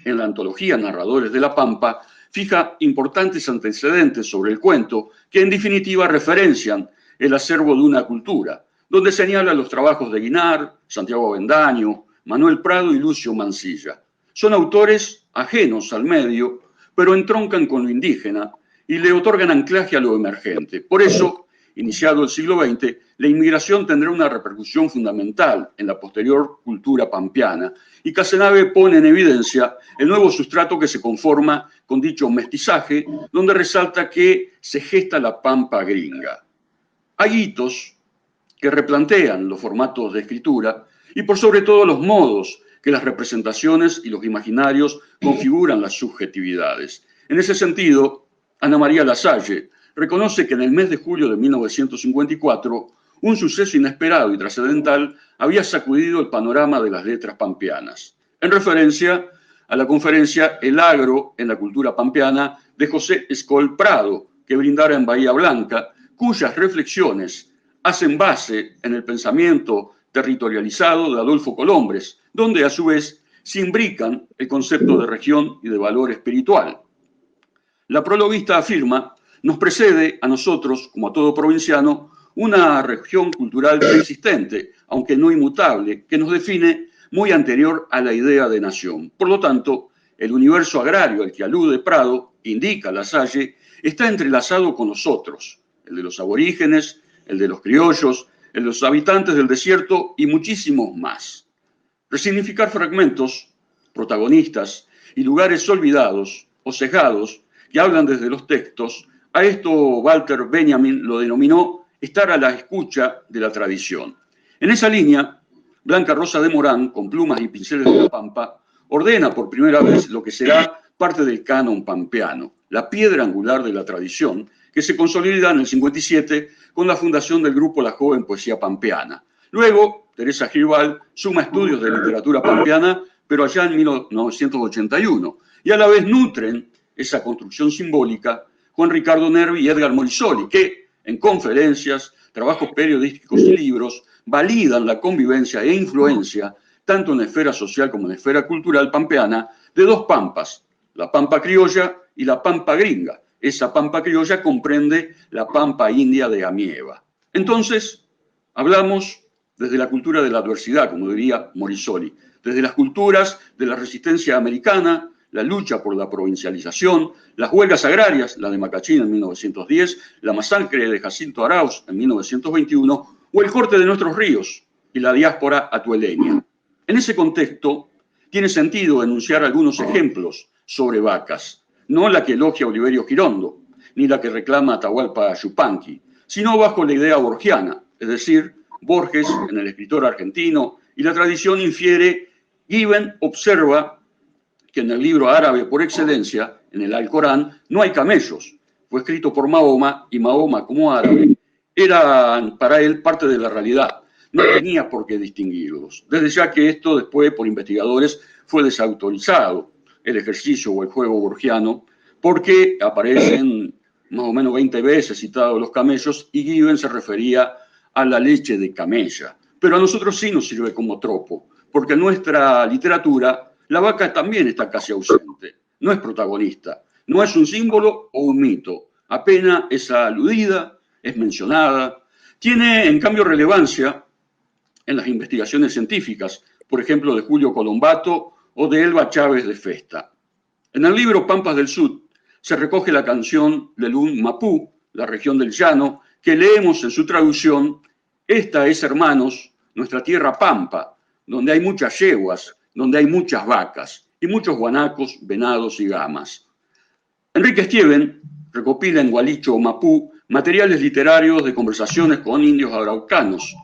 en la antología Narradores de la Pampa, fija importantes antecedentes sobre el cuento que en definitiva referencian el acervo de una cultura, donde señala los trabajos de Guinar, Santiago Avendaño, Manuel Prado y Lucio Mansilla. Son autores ajenos al medio, pero entroncan con lo indígena y le otorgan anclaje a lo emergente. Por eso, iniciado el siglo XX, la inmigración tendrá una repercusión fundamental en la posterior cultura pampeana, y Casenave pone en evidencia el nuevo sustrato que se conforma con dicho mestizaje, donde resalta que se gesta la pampa gringa. Hay hitos que replantean los formatos de escritura y por sobre todo los modos que las representaciones y los imaginarios configuran las subjetividades. En ese sentido, Ana María Lasalle reconoce que en el mes de julio de 1954 un suceso inesperado y trascendental había sacudido el panorama de las letras pampeanas, en referencia a la conferencia El agro en la cultura pampeana de José Escol Prado, que brindara en Bahía Blanca, cuyas reflexiones hacen base en el pensamiento territorializado de Adolfo Colombres, donde a su vez se imbrican el concepto de región y de valor espiritual. La prologuista afirma: nos precede a nosotros, como a todo provinciano, una región cultural preexistente, aunque no inmutable, que nos define muy anterior a la idea de nación. Por lo tanto, el universo agrario al que alude Prado, indica Lasalle, está entrelazado con nosotros, el de los aborígenes, el de los criollos, el de los habitantes del desierto y muchísimos más. Resignificar fragmentos, protagonistas y lugares olvidados o cegados que hablan desde los textos, a esto Walter Benjamin lo denominó estar a la escucha de la tradición. En esa línea, Blanca Rosa de Morán, con plumas y pinceles de la Pampa, ordena por primera vez lo que será parte del canon pampeano, la piedra angular de la tradición, que se consolida en el 57 con la fundación del grupo La Joven Poesía Pampeana. Luego, Teresa Girbal suma estudios de literatura pampeana, pero allá en 1981, y a la vez nutren esa construcción simbólica Juan Ricardo Nervi y Edgar Morisoli, que en conferencias, trabajos periodísticos y libros validan la convivencia e influencia, tanto en la esfera social como en la esfera cultural pampeana, de dos pampas, la pampa criolla y la pampa gringa. Esa pampa criolla comprende la pampa india de Amieva. Entonces, hablamos desde la cultura de la adversidad, como diría Morisoli, desde las culturas de la resistencia americana, la lucha por la provincialización, las huelgas agrarias, la de Macachín en 1910, la masacre de Jacinto Arauz en 1921, o el corte de nuestros ríos y la diáspora atueleña. En ese contexto, tiene sentido enunciar algunos ejemplos sobre vacas, no la que elogia Oliverio Girondo, ni la que reclama Atahualpa Yupanqui, sino bajo la idea borgiana, es decir, Borges, en el escritor argentino, y la tradición infiere, Given observa que en el libro árabe por excelencia, en el Alcorán, no hay camellos. Fue escrito por Mahoma, y Mahoma, como árabe, era para él parte de la realidad. No tenía por qué distinguirlos. Desde ya que esto después, por investigadores, fue desautorizado, el ejercicio o el juego borgiano, porque aparecen más o menos 20 veces citados los camellos, y Given se refería a la leche de camella. Pero a nosotros sí nos sirve como tropo, porque en nuestra literatura la vaca también está casi ausente, no es protagonista, no es un símbolo o un mito, apenas es aludida, es mencionada, tiene en cambio relevancia en las investigaciones científicas, por ejemplo de Julio Colombato o de Elba Chávez de Festa. En el libro Pampas del Sud se recoge la canción Lelún Mapú, la región del llano, que leemos en su traducción: esta es, hermanos, nuestra tierra pampa, donde hay muchas yeguas, donde hay muchas vacas y muchos guanacos, venados y gamas. Enrique Stieven recopila en Gualicho Mapú materiales literarios de conversaciones con indios araucanos.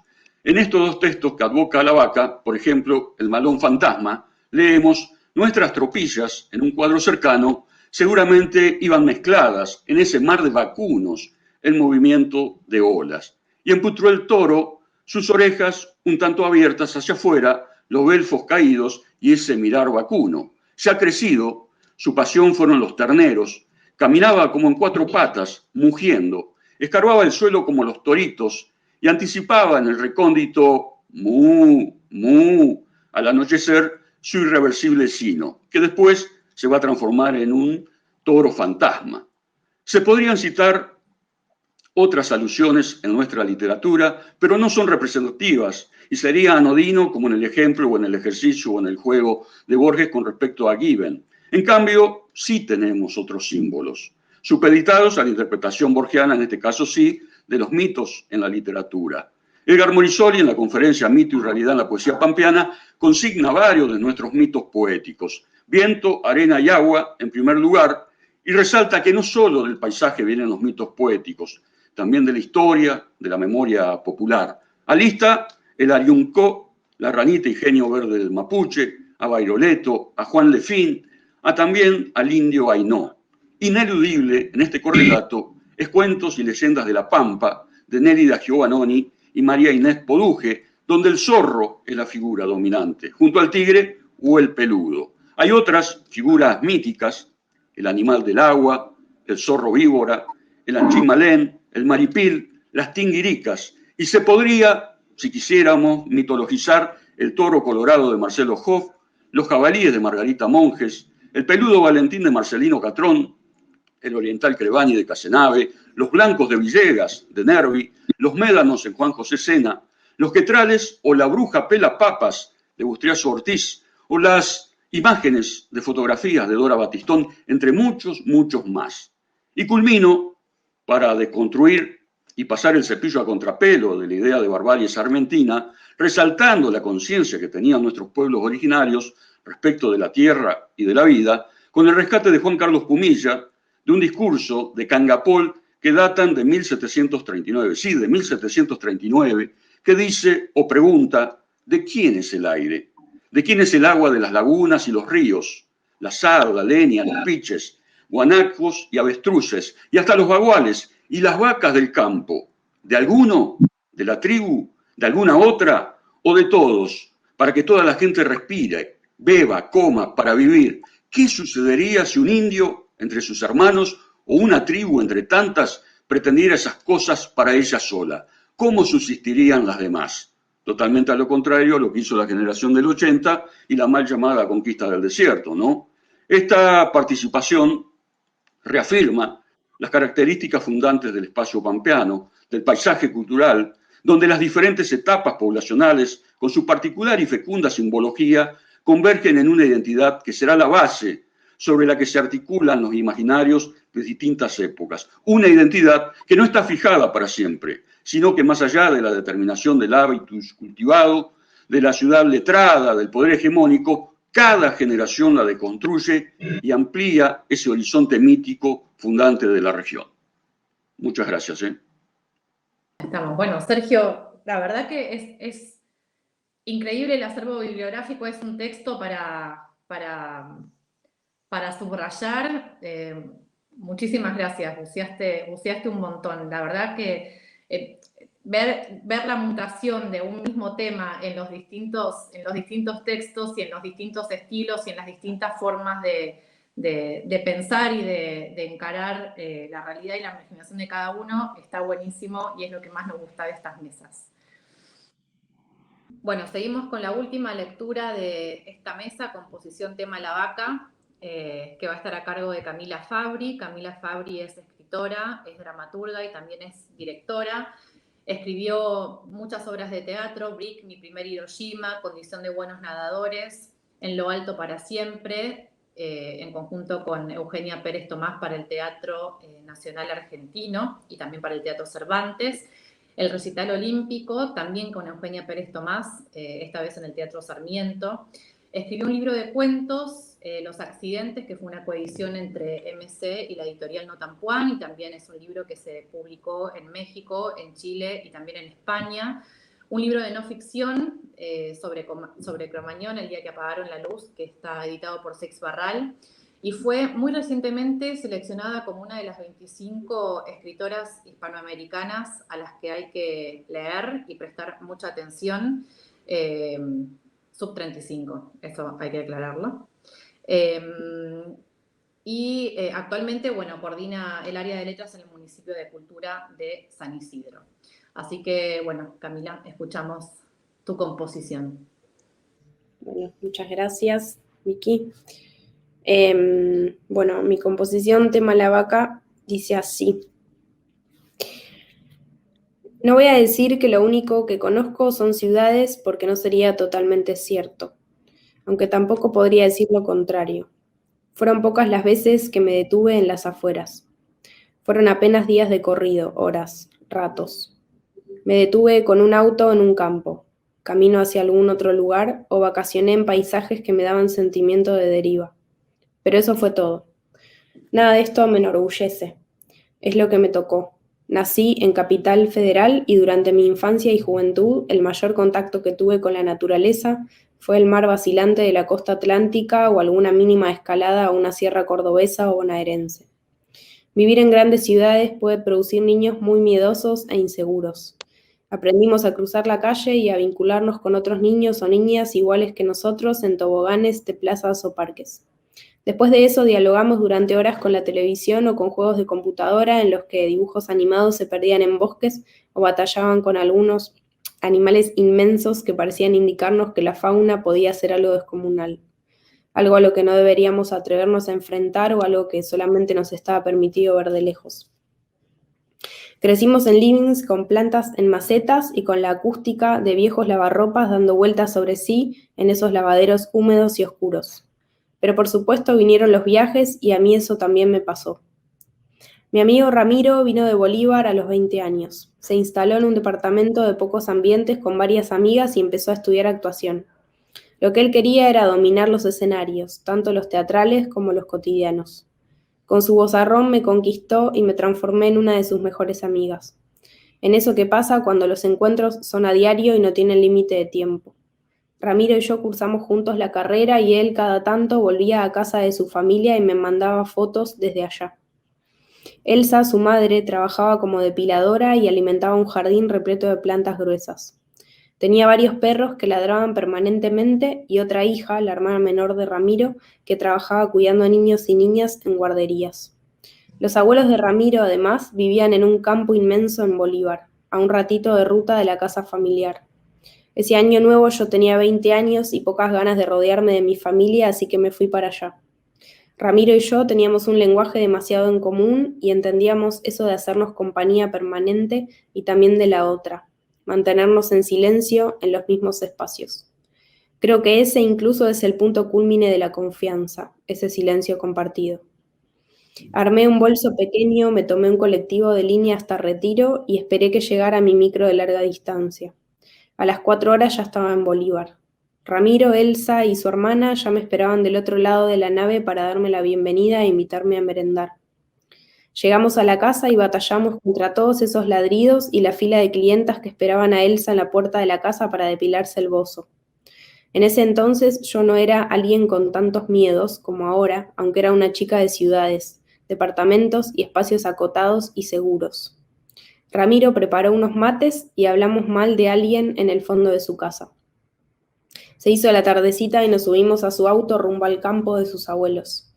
En estos dos textos que advoca a la vaca, por ejemplo, El Malón Fantasma, leemos: nuestras tropillas, en un cuadro cercano, seguramente iban mezcladas en ese mar de vacunos, en movimiento de olas. Y emputró el toro, sus orejas un tanto abiertas hacia afuera, los belfos caídos y ese mirar vacuno. Ya crecido, su pasión fueron los terneros. Caminaba como en cuatro patas, mugiendo. Escarbaba el suelo como los toritos y anticipaba en el recóndito mu, mu, al anochecer su irreversible sino, que después se va a transformar en un toro fantasma. Se podrían citar otras alusiones en nuestra literatura, pero no son representativas y sería anodino como en el ejemplo o en el ejercicio o en el juego de Borges con respecto a Given. En cambio, sí tenemos otros símbolos, supeditados a la interpretación borgiana, en este caso sí, de los mitos en la literatura. Edgar Morisoli, en la conferencia Mito y Realidad en la Poesía Pampeana, consigna varios de nuestros mitos poéticos: viento, arena y agua, en primer lugar, y resalta que no solo del paisaje vienen los mitos poéticos, también de la historia, de la memoria popular. Alista el Ariuncó, la ranita y genio verde del mapuche, a Bairoleto, a Juan Lefín, a también al indio Ainó. Ineludible en este correlato es Cuentos y leyendas de la Pampa, de Nérida Giovannoni y María Inés Poduje, donde el zorro es la figura dominante, junto al tigre o el peludo. Hay otras figuras míticas: el animal del agua, el zorro víbora, el anchimalén, el maripil, las tinguiricas, y se podría, si quisiéramos, mitologizar el toro colorado de Marcelo Hoff, los jabalíes de Margarita Monjes, el peludo Valentín de Marcelino Catrón, el oriental Crevani de Casenave, los blancos de Villegas, de Nervi, los médanos en Juan José Sena, los quetrales o la bruja Pela Papas de Bustriazo Ortiz, o las imágenes de fotografías de Dora Batistón, entre muchos, muchos más. Y culmino, para desconstruir y pasar el cepillo a contrapelo de la idea de barbarie sarmentina, resaltando la conciencia que tenían nuestros pueblos originarios respecto de la tierra y de la vida, con el rescate de Juan Carlos Pumilla, de un discurso de Cangapol que datan de 1739, sí, de 1739, que dice o pregunta, ¿de quién es el aire? ¿De quién es el agua de las lagunas y los ríos? La sal, la leña, los piches, guanacos y avestruces, y hasta los baguales y las vacas del campo. ¿De alguno? ¿De la tribu? ¿De alguna otra? ¿O de todos? Para que toda la gente respire, beba, coma, para vivir. ¿Qué sucedería si un indio entre sus hermanos o una tribu entre tantas pretendiera esas cosas para ella sola? ¿Cómo subsistirían las demás? Totalmente a lo contrario a lo que hizo la generación del 80 y la mal llamada conquista del desierto, ¿no? Esta participación reafirma las características fundantes del espacio pampeano, del paisaje cultural, donde las diferentes etapas poblacionales, con su particular y fecunda simbología, convergen en una identidad que será la base sobre la que se articulan los imaginarios de distintas épocas. Una identidad que no está fijada para siempre, sino que más allá de la determinación del hábitus cultivado, de la ciudad letrada, del poder hegemónico, cada generación la deconstruye y amplía ese horizonte mítico fundante de la región. Muchas gracias. Estamos. Bueno, Sergio, la verdad que es increíble el acervo bibliográfico, es un texto para subrayar. Muchísimas gracias, buceaste un montón. La verdad que ver la mutación de un mismo tema en los distintos textos y en los distintos estilos y en las distintas formas de pensar y de encarar la realidad y la imaginación de cada uno está buenísimo y es lo que más nos gusta de estas mesas. Bueno, seguimos con la última lectura de esta mesa, composición tema La Vaca, que va a estar a cargo de Camila Fabri. Camila Fabri es escritora, es dramaturga y también es directora. Escribió muchas obras de teatro, Brick, Mi primer Hiroshima, Condición de buenos nadadores, En lo alto para siempre, en conjunto con Eugenia Pérez Tomás para el Teatro Nacional Argentino y también para el Teatro Cervantes. El recital olímpico, también con Eugenia Pérez Tomás, esta vez en el Teatro Sarmiento. Escribió un libro de cuentos, Los accidentes, que fue una coedición entre MC y la editorial Notampuán, y también es un libro que se publicó en México, en Chile y también en España. Un libro de no ficción sobre Cromañón, El día que apagaron la luz, que está editado por Seix Barral. Y fue muy recientemente seleccionada como una de las 25 escritoras hispanoamericanas a las que hay que leer y prestar mucha atención, sub 35, eso hay que aclararlo. Actualmente, bueno, coordina el área de letras en el municipio de Cultura de San Isidro. Así que, bueno, Camila, escuchamos tu composición. Bueno, muchas gracias, Vicky. Bueno, mi composición tema La Vaca dice así. No voy a decir que lo único que conozco son ciudades porque no sería totalmente cierto, aunque tampoco podría decir lo contrario. Fueron pocas las veces que me detuve en las afueras. Fueron apenas días de corrido, horas, ratos. Me detuve con un auto en un campo, camino hacia algún otro lugar o vacacioné en paisajes que me daban sentimiento de deriva. Pero eso fue todo. Nada de esto me enorgullece. Es lo que me tocó. Nací en Capital Federal y durante mi infancia y juventud el mayor contacto que tuve con la naturaleza fue el mar vacilante de la costa atlántica o alguna mínima escalada a una sierra cordobesa o bonaerense. Vivir en grandes ciudades puede producir niños muy miedosos e inseguros. Aprendimos a cruzar la calle y a vincularnos con otros niños o niñas iguales que nosotros en toboganes de plazas o parques. Después de eso dialogamos durante horas con la televisión o con juegos de computadora en los que dibujos animados se perdían en bosques o batallaban con algunos animales inmensos que parecían indicarnos que la fauna podía ser algo descomunal, algo a lo que no deberíamos atrevernos a enfrentar o algo que solamente nos estaba permitido ver de lejos. Crecimos en livings con plantas en macetas y con la acústica de viejos lavarropas dando vueltas sobre sí en esos lavaderos húmedos y oscuros. Pero por supuesto vinieron los viajes y a mí eso también me pasó. Mi amigo Ramiro vino de Bolívar a los 20 años. Se instaló en un departamento de pocos ambientes con varias amigas y empezó a estudiar actuación. Lo que él quería era dominar los escenarios, tanto los teatrales como los cotidianos. Con su vozarrón me conquistó y me transformé en una de sus mejores amigas. En eso que pasa cuando los encuentros son a diario y no tienen límite de tiempo. Ramiro y yo cursamos juntos la carrera y él cada tanto volvía a casa de su familia y me mandaba fotos desde allá. Elsa, su madre, trabajaba como depiladora y alimentaba un jardín repleto de plantas gruesas. Tenía varios perros que ladraban permanentemente y otra hija, la hermana menor de Ramiro, que trabajaba cuidando a niños y niñas en guarderías. Los abuelos de Ramiro, además, vivían en un campo inmenso en Bolívar, a un ratito de ruta de la casa familiar. Ese año nuevo yo tenía 20 años y pocas ganas de rodearme de mi familia, así que me fui para allá. Ramiro y yo teníamos un lenguaje demasiado en común y entendíamos eso de hacernos compañía permanente y también de la otra, mantenernos en silencio en los mismos espacios. Creo que ese incluso es el punto cúlmine de la confianza, ese silencio compartido. Armé un bolso pequeño, me tomé un colectivo de línea hasta Retiro y esperé que llegara mi micro de larga distancia. A las 4 horas ya estaba en Bolívar. Ramiro, Elsa y su hermana ya me esperaban del otro lado de la nave para darme la bienvenida e invitarme a merendar. Llegamos a la casa y batallamos contra todos esos ladridos y la fila de clientas que esperaban a Elsa en la puerta de la casa para depilarse el bozo. En ese entonces yo no era alguien con tantos miedos como ahora, aunque era una chica de ciudades, departamentos y espacios acotados y seguros. Ramiro preparó unos mates y hablamos mal de alguien en el fondo de su casa. Se hizo la tardecita y nos subimos a su auto rumbo al campo de sus abuelos.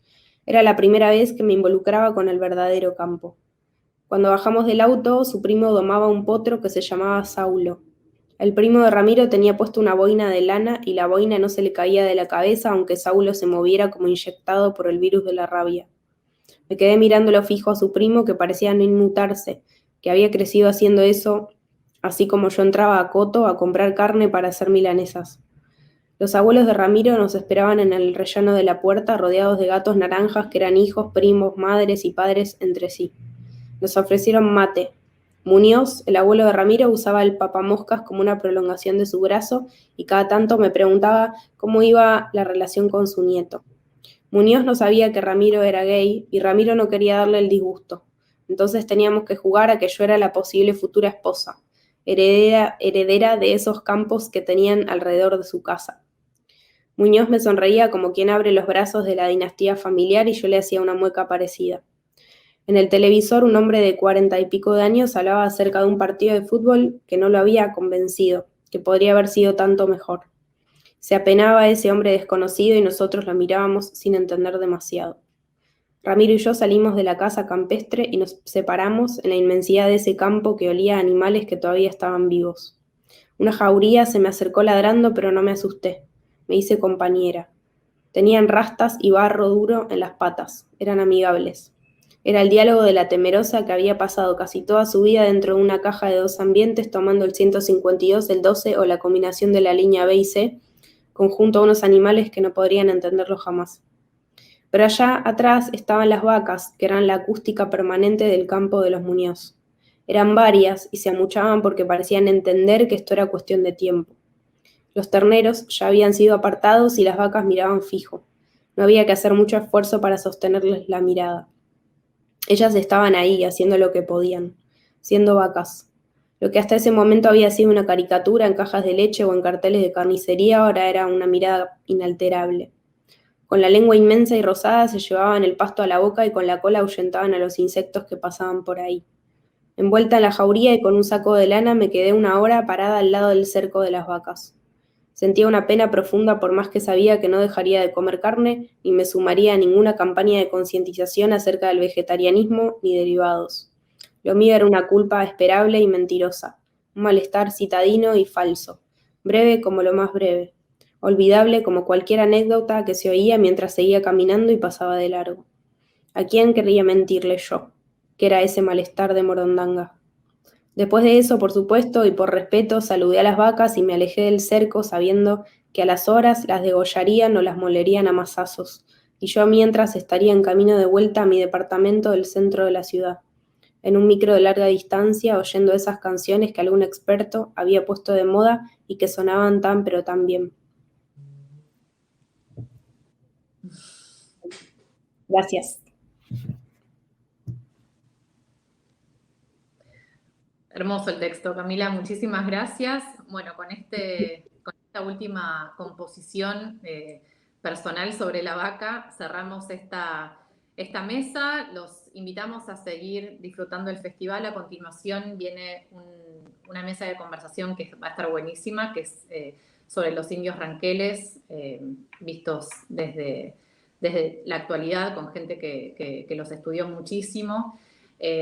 Era la primera vez que me involucraba con el verdadero campo. Cuando bajamos del auto, su primo domaba un potro que se llamaba Saulo. El primo de Ramiro tenía puesto una boina de lana y la boina no se le caía de la cabeza aunque Saulo se moviera como inyectado por el virus de la rabia. Me quedé mirándolo fijo a su primo que parecía no inmutarse, que había crecido haciendo eso, así como yo entraba a Coto a comprar carne para hacer milanesas. Los abuelos de Ramiro nos esperaban en el rellano de la puerta, rodeados de gatos naranjas que eran hijos, primos, madres y padres entre sí. Nos ofrecieron mate. Muñoz, el abuelo de Ramiro, usaba el papamoscas como una prolongación de su brazo y cada tanto me preguntaba cómo iba la relación con su nieto. Muñoz no sabía que Ramiro era gay y Ramiro no quería darle el disgusto. Entonces teníamos que jugar a que yo era la posible futura esposa, heredera de esos campos que tenían alrededor de su casa. Muñoz me sonreía como quien abre los brazos de la dinastía familiar y yo le hacía una mueca parecida. En el televisor un hombre de 40 y pico de años hablaba acerca de un partido de fútbol que no lo había convencido, que podría haber sido tanto mejor. Se apenaba ese hombre desconocido y nosotros lo mirábamos sin entender demasiado. Ramiro y yo salimos de la casa campestre y nos separamos en la inmensidad de ese campo que olía a animales que todavía estaban vivos. Una jauría se me acercó ladrando, pero no me asusté. Me hice compañera. Tenían rastas y barro duro en las patas. Eran amigables. Era el diálogo de la temerosa que había pasado casi toda su vida dentro de una caja de 2 ambientes tomando el 152, el 12 o la combinación de la línea B y C, conjunto a unos animales que no podrían entenderlo jamás. Pero allá atrás estaban las vacas, que eran la acústica permanente del campo de los Muñoz. Eran varias y se amuchaban porque parecían entender que esto era cuestión de tiempo. Los terneros ya habían sido apartados y las vacas miraban fijo. No había que hacer mucho esfuerzo para sostenerles la mirada. Ellas estaban ahí, haciendo lo que podían, siendo vacas. Lo que hasta ese momento había sido una caricatura en cajas de leche o en carteles de carnicería, ahora era una mirada inalterable. Con la lengua inmensa y rosada se llevaban el pasto a la boca y con la cola ahuyentaban a los insectos que pasaban por ahí. Envuelta en la jauría y con un saco de lana me quedé 1 hora parada al lado del cerco de las vacas. Sentía una pena profunda por más que sabía que no dejaría de comer carne ni me sumaría a ninguna campaña de concientización acerca del vegetarianismo ni derivados. Lo mío era una culpa esperable y mentirosa, un malestar citadino y falso, breve como lo más breve, olvidable como cualquier anécdota que se oía mientras seguía caminando y pasaba de largo. ¿A quién querría mentirle yo? Que era ese malestar de Morondanga. Después de eso, por supuesto, y por respeto, saludé a las vacas y me alejé del cerco sabiendo que a las horas las degollarían o las molerían a mazazos, y yo mientras estaría en camino de vuelta a mi departamento del centro de la ciudad, en un micro de larga distancia, oyendo esas canciones que algún experto había puesto de moda y que sonaban tan pero tan bien. Gracias. Hermoso el texto, Camila, muchísimas gracias. Bueno, con esta última composición personal sobre la vaca, cerramos esta mesa. Los invitamos a seguir disfrutando el festival. A continuación viene una mesa de conversación que va a estar buenísima, que es sobre los indios ranqueles, vistos desde la actualidad, con gente que los estudió muchísimo.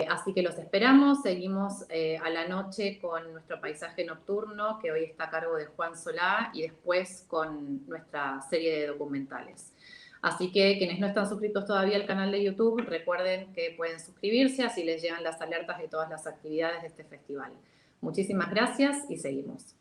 Así que los esperamos. Seguimos a la noche con nuestro paisaje nocturno, que hoy está a cargo de Juan Solá, y después con nuestra serie de documentales. Así que quienes no están suscritos todavía al canal de YouTube, recuerden que pueden suscribirse, así les llegan las alertas de todas las actividades de este festival. Muchísimas gracias y seguimos.